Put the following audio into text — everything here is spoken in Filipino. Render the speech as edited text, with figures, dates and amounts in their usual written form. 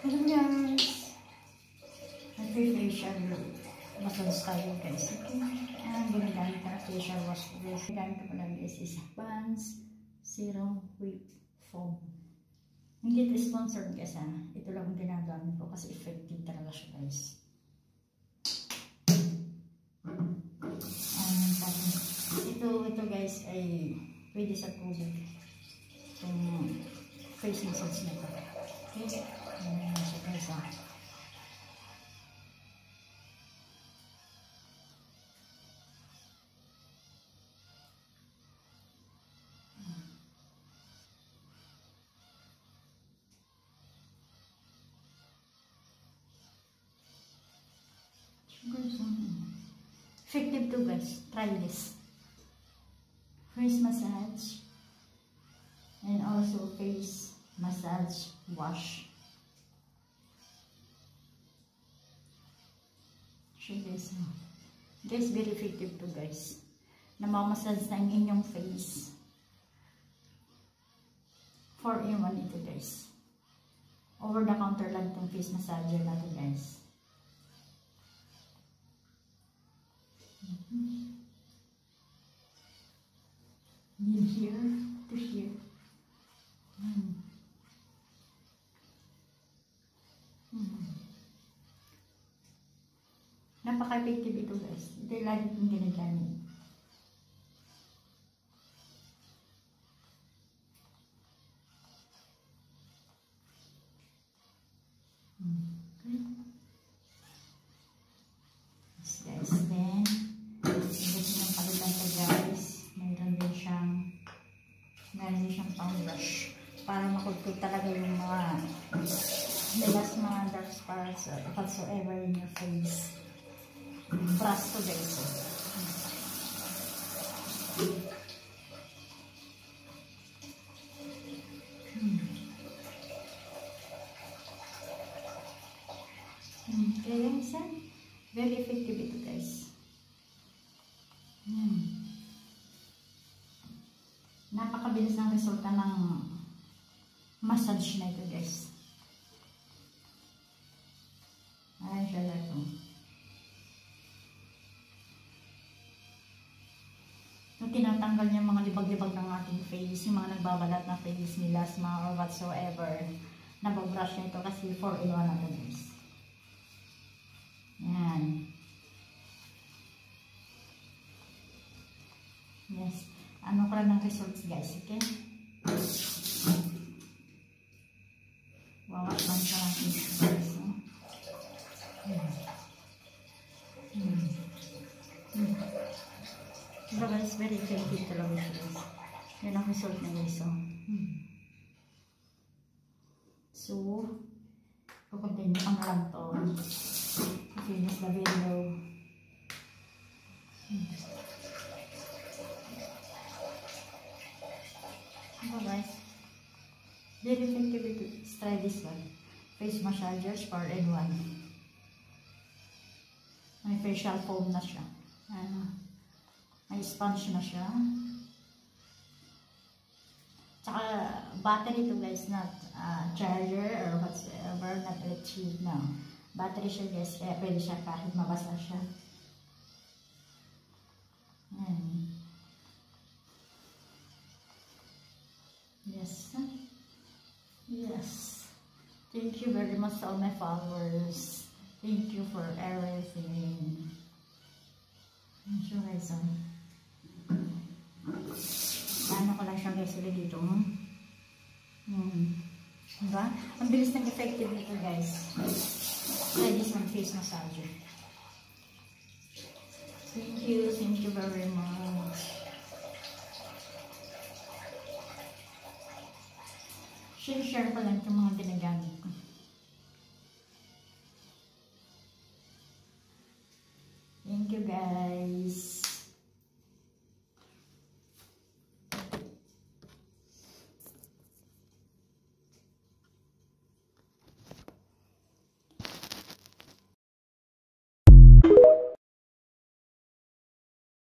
Hello guys! Nag-facial massage tayo guys. Okay? Ang ginagamit na facial wash ko guys. Ginagamit ko lang guys is Pond's Serum Whip Foam. Hindi ito sponsored guys ha. Ito lang ang ginagamit ko kasi effective talaga siya guys. Ito guys ay pwede sa tubig. Itong face massage na ito. Okay? Ayan na siya guys ha. Effective to guys. Try this. Face massage and also face massage wash. So guys, very effective to guys. Namamassage na ang inyong face. 4-in-1 ito guys. Over the counter lang itong face massager natin guys. In here to here. Napaka-effective ito guys. Ito yung lagi kong ginagamit. Okay. Yes guys. Then, gusto nang palitan ko guys. Mayroon din siyang pang brush. Para makudkod talaga yung mga dark spots or whatsoever in your face. Brush to guys. Kaya guys, very effective ito guys. Napakabilis ng resulta ng massage na ito guys. Ayan siya lang ito. Yung tinatanggal niya mga libag-libag ng ating face, yung mga nagbabalat na face, melasma or whatsoever. Nababrush niya ito kasi 4-in-1 na ito guys. Yan. Yes. Ano ko lang ng results guys, okay? Wawas lang siya lang guys, no? Diba guys, very effective talaga siya guys. Yan ang result na guys, so. So, kukuntin ko na lang to. Finish the video. Diba guys, very effective ito. Let's try this one. Face massagers 4-in-1. May facial foam na siya. May sponge na siya. Tsaka battery ito guys, not charger or whatsoever, not electric, no. Battery siya guys, kaya pwede siya kahit mabasa siya. Yes. Yes. Thank you very much to all my followers. Thank you for everything. So guys, ano ko lang siya guys ulit dito. Diba? Ang bilis ng effective nito guys. Try this one, face massager. Thank you very much. Share ko lang itong mga ginagamit